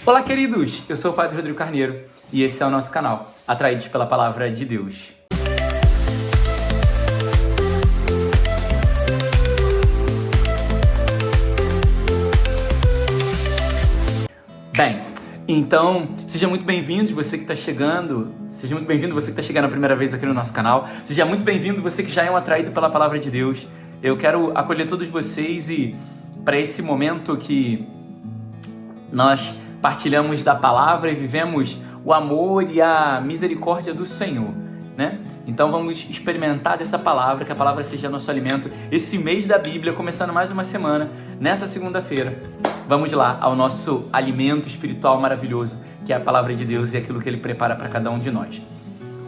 Olá, queridos! Eu sou o Padre Rodrigo Carneiro e esse é o nosso canal, Atraídos pela Palavra de Deus. Bem, então, seja muito bem-vindo você que está chegando, seja muito bem-vindo você que está chegando a primeira vez aqui no nosso canal, seja muito bem-vindo você que já é um atraído pela Palavra de Deus. Eu quero acolher todos vocês e para esse momento que nós partilhamos da palavra e vivemos o amor e a misericórdia do Senhor, né? Então vamos experimentar dessa palavra, que a palavra seja nosso alimento. Esse mês da Bíblia, começando mais uma semana, nessa segunda-feira, vamos lá ao nosso alimento espiritual maravilhoso, que é a palavra de Deus e aquilo que Ele prepara para cada um de nós.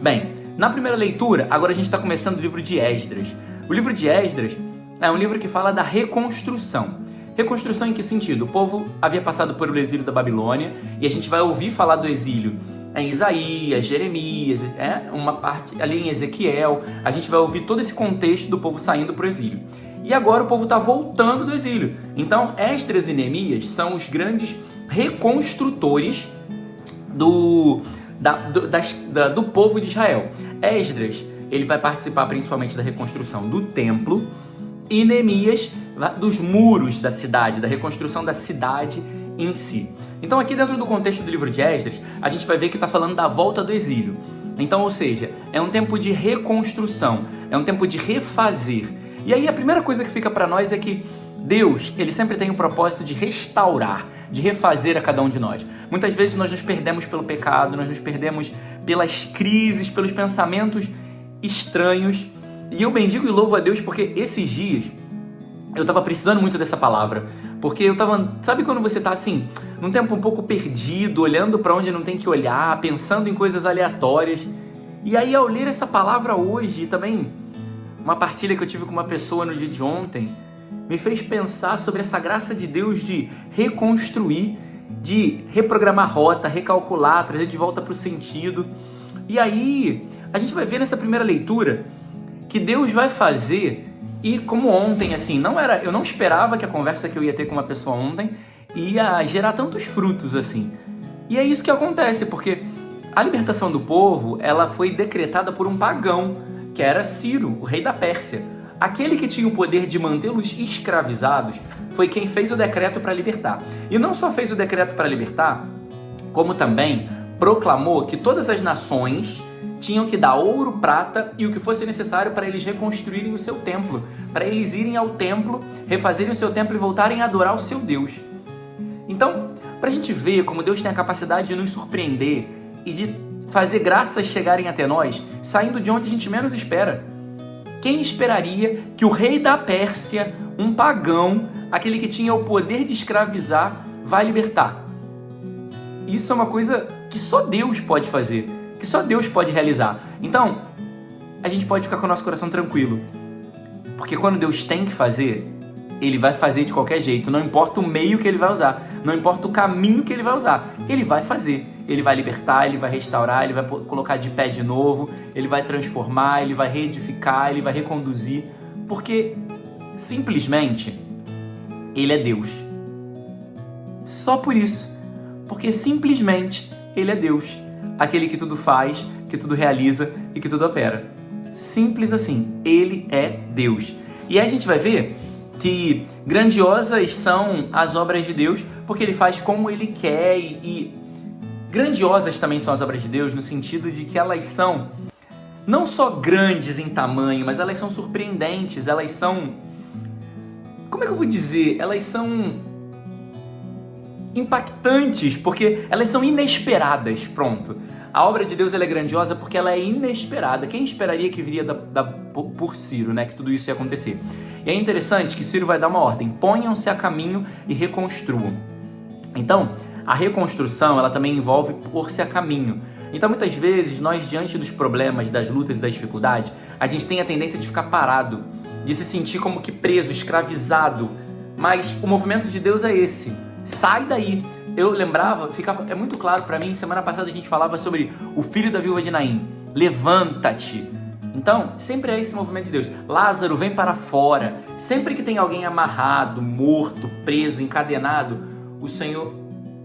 Bem, na primeira leitura, agora a gente está começando o livro de Esdras. O livro de Esdras é um livro que fala da reconstrução. Reconstrução em que sentido? O povo havia passado por o exílio da Babilônia e a gente vai ouvir falar do exílio em Isaías, Jeremias, uma parte ali em Ezequiel. A gente vai ouvir todo esse contexto do povo saindo para o exílio. E agora o povo está voltando do exílio. Então, Esdras e Neemias são os grandes reconstrutores do povo de Israel. Esdras, ele vai participar principalmente da reconstrução do templo, e Neemias dos muros da cidade, da reconstrução da cidade em si. Então aqui dentro do contexto do livro de Esdras, a gente vai ver que está falando da volta do exílio. Então, ou seja, é um tempo de reconstrução, é um tempo de refazer. E aí a primeira coisa que fica para nós é que Deus, ele sempre tem o propósito de restaurar, de refazer a cada um de nós. Muitas vezes nós nos perdemos pelo pecado, nós nos perdemos pelas crises, pelos pensamentos estranhos. E eu bendigo e louvo a Deus porque esses dias eu estava precisando muito dessa palavra. Porque eu estava, sabe quando você está assim, num tempo um pouco perdido, olhando para onde não tem que olhar, pensando em coisas aleatórias. E aí ao ler essa palavra hoje, e também uma partilha que eu tive com uma pessoa no dia de ontem, me fez pensar sobre essa graça de Deus de reconstruir, de reprogramar rota, recalcular, trazer de volta para o sentido. E aí a gente vai ver nessa primeira leitura que Deus vai fazer, e como ontem, assim, eu não esperava que a conversa que eu ia ter com uma pessoa ontem ia gerar tantos frutos, assim. E é isso que acontece, porque a libertação do povo, ela foi decretada por um pagão, que era Ciro, o rei da Pérsia. Aquele que tinha o poder de mantê-los escravizados foi quem fez o decreto para libertar. E não só fez o decreto para libertar, como também proclamou que todas as nações tinham que dar ouro, prata e o que fosse necessário para eles reconstruírem o seu templo, para eles irem ao templo, refazerem o seu templo e voltarem a adorar o seu Deus. Então, para a gente ver como Deus tem a capacidade de nos surpreender e de fazer graças chegarem até nós, saindo de onde a gente menos espera. Quem esperaria que o rei da Pérsia, um pagão, aquele que tinha o poder de escravizar, vai libertar? Isso é uma coisa que só Deus pode fazer, que só Deus pode realizar. Então, a gente pode ficar com o nosso coração tranquilo, porque quando Deus tem que fazer, Ele vai fazer de qualquer jeito, não importa o meio que Ele vai usar, não importa o caminho que Ele vai usar, Ele vai fazer. Ele vai libertar, Ele vai restaurar, Ele vai colocar de pé de novo, Ele vai transformar, Ele vai reedificar, Ele vai reconduzir, porque simplesmente Ele é Deus. Só por isso, porque simplesmente Ele é Deus. Aquele que tudo faz, que tudo realiza e que tudo opera. Simples assim, Ele é Deus. E aí a gente vai ver que grandiosas são as obras de Deus, porque Ele faz como Ele quer e grandiosas também são as obras de Deus no sentido de que elas são não só grandes em tamanho, mas elas são surpreendentes, elas são... Como é que eu vou dizer? Elas são impactantes, porque elas são inesperadas, pronto. A obra de Deus ela é grandiosa porque ela é inesperada. Quem esperaria que viria por Ciro, né, que tudo isso ia acontecer? E é interessante que Ciro vai dar uma ordem: ponham-se a caminho e reconstruam. Então, a reconstrução ela também envolve pôr-se a caminho. Então, muitas vezes, nós diante dos problemas, das lutas e das dificuldades, a gente tem a tendência de ficar parado, de se sentir como que preso, escravizado. Mas o movimento de Deus é esse. Sai daí. Eu lembrava, é muito claro para mim, semana passada a gente falava sobre o filho da viúva de Naim. Levanta-te. Então, sempre é esse movimento de Deus. Lázaro, vem para fora. Sempre que tem alguém amarrado, morto, preso, encadenado, o Senhor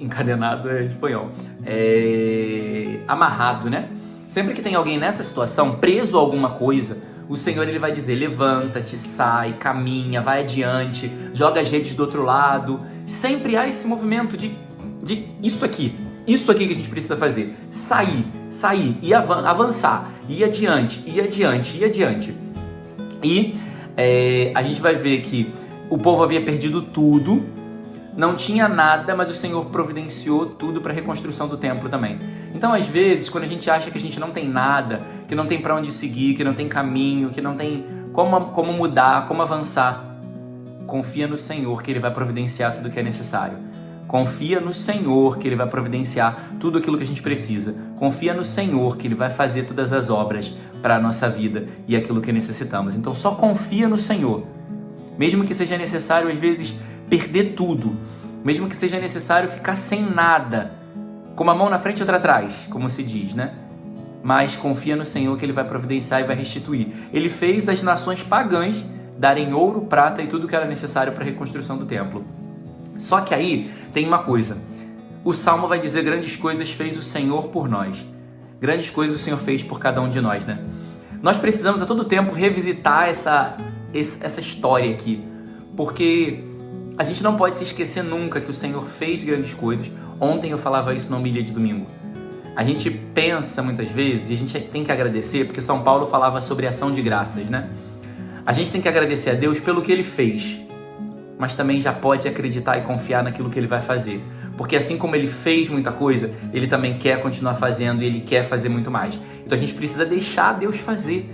encadenado é espanhol, amarrado, né? Sempre que tem alguém nessa situação, preso a alguma coisa, o Senhor ele vai dizer: levanta-te, sai, caminha, vai adiante, joga as redes do outro lado. Sempre há esse movimento de isso aqui que a gente precisa fazer: sair, e avançar, ir adiante. E a gente vai ver que o povo havia perdido tudo, não tinha nada, mas o Senhor providenciou tudo para a reconstrução do templo também. Então, às vezes, quando a gente acha que a gente não tem nada, que não tem para onde seguir, que não tem caminho, que não tem como mudar, como avançar, confia no Senhor que Ele vai providenciar tudo o que é necessário. Confia no Senhor que Ele vai providenciar tudo aquilo que a gente precisa. Confia no Senhor que Ele vai fazer todas as obras para a nossa vida e aquilo que necessitamos. Então, só confia no Senhor. Mesmo que seja necessário, às vezes, perder tudo. Mesmo que seja necessário ficar sem nada, com uma mão na frente e outra atrás, como se diz, né? Mas confia no Senhor que Ele vai providenciar e vai restituir. Ele fez as nações pagãs darem ouro, prata e tudo que era necessário para a reconstrução do templo. Só que aí tem uma coisa. O Salmo vai dizer: grandes coisas fez o Senhor por nós. Grandes coisas o Senhor fez por cada um de nós, né? Nós precisamos a todo tempo revisitar essa história aqui, porque a gente não pode se esquecer nunca que o Senhor fez grandes coisas. Ontem eu falava isso na homilia de domingo. A gente pensa muitas vezes, e a gente tem que agradecer, porque São Paulo falava sobre ação de graças, né? A gente tem que agradecer a Deus pelo que Ele fez, mas também já pode acreditar e confiar naquilo que Ele vai fazer. Porque assim como Ele fez muita coisa, Ele também quer continuar fazendo e Ele quer fazer muito mais. Então a gente precisa deixar Deus fazer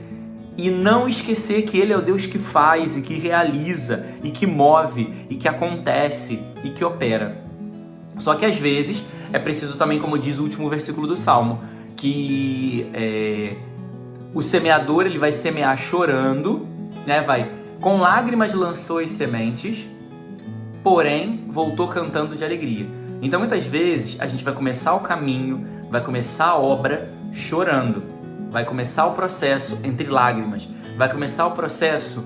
e não esquecer que Ele é o Deus que faz e que realiza e que move e que acontece e que opera. Só que às vezes é preciso também, como diz o último versículo do Salmo, que o semeador ele vai semear chorando, né? Com lágrimas lançou as sementes, porém voltou cantando de alegria. Então muitas vezes a gente vai começar o caminho, vai começar a obra chorando, vai começar o processo entre lágrimas, vai começar o processo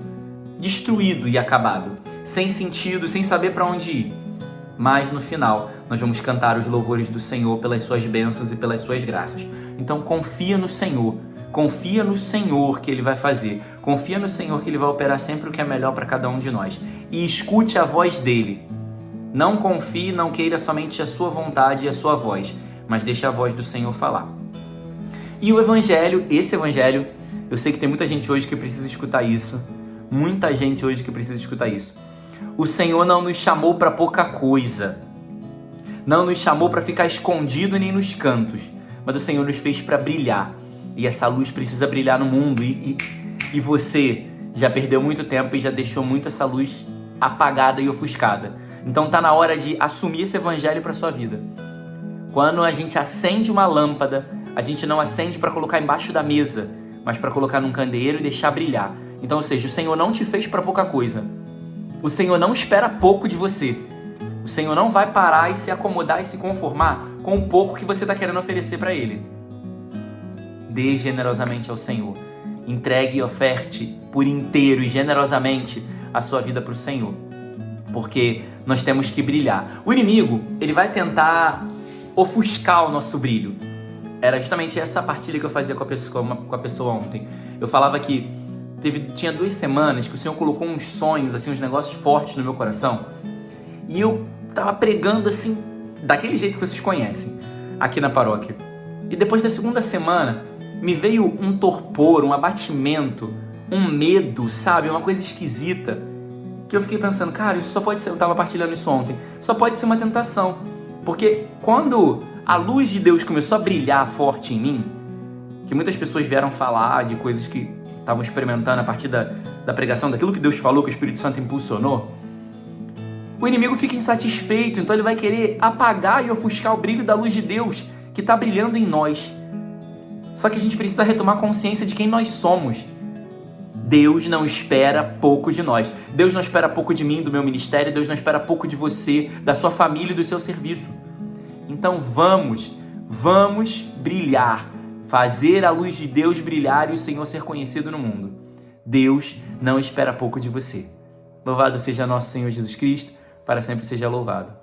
destruído e acabado, sem sentido, sem saber para onde ir. Mas no final nós vamos cantar os louvores do Senhor pelas suas bênçãos e pelas suas graças. Então confia no Senhor que Ele vai fazer, confia no Senhor que Ele vai operar sempre o que é melhor para cada um de nós. E escute a voz dEle. Não confie, não queira somente a sua vontade e a sua voz, mas deixe a voz do Senhor falar. E o Evangelho, esse Evangelho, eu sei que tem muita gente hoje que precisa escutar isso, muita gente hoje que precisa escutar isso. O Senhor não nos chamou para pouca coisa, não nos chamou para ficar escondido nem nos cantos, mas o Senhor nos fez para brilhar, e essa luz precisa brilhar no mundo, e você já perdeu muito tempo e já deixou muito essa luz apagada e ofuscada. Então tá na hora de assumir esse Evangelho para sua vida. Quando a gente acende uma lâmpada, a gente não acende para colocar embaixo da mesa, mas para colocar num candeeiro e deixar brilhar. Então, ou seja, o Senhor não te fez para pouca coisa. O Senhor não espera pouco de você. O Senhor não vai parar e se acomodar e se conformar com o pouco que você está querendo oferecer para Ele. Dê generosamente ao Senhor. Entregue e oferte por inteiro e generosamente a sua vida para o Senhor. Porque nós temos que brilhar. O inimigo, ele vai tentar ofuscar o nosso brilho. Era justamente essa partilha que eu fazia com a pessoa ontem. Eu falava que tinha 2 semanas que o Senhor colocou uns sonhos, assim, uns negócios fortes no meu coração. E eu tava pregando assim, daquele jeito que vocês conhecem, aqui na paróquia. E depois da 2ª semana, me veio um torpor, um abatimento, um medo, sabe? Uma coisa esquisita. Que eu fiquei pensando, cara, isso só pode ser, eu tava partilhando isso ontem, só pode ser uma tentação. Porque quando a luz de Deus começou a brilhar forte em mim, que muitas pessoas vieram falar de coisas que estavam experimentando a partir da pregação, daquilo que Deus falou, que o Espírito Santo impulsionou, o inimigo fica insatisfeito, então ele vai querer apagar e ofuscar o brilho da luz de Deus que está brilhando em nós. Só que a gente precisa retomar consciência de quem nós somos. Deus não espera pouco de nós. Deus não espera pouco de mim, do meu ministério. Deus não espera pouco de você, da sua família e do seu serviço. Então vamos brilhar, fazer a luz de Deus brilhar e o Senhor ser conhecido no mundo. Deus não espera pouco de você. Louvado seja nosso Senhor Jesus Cristo, para sempre seja louvado.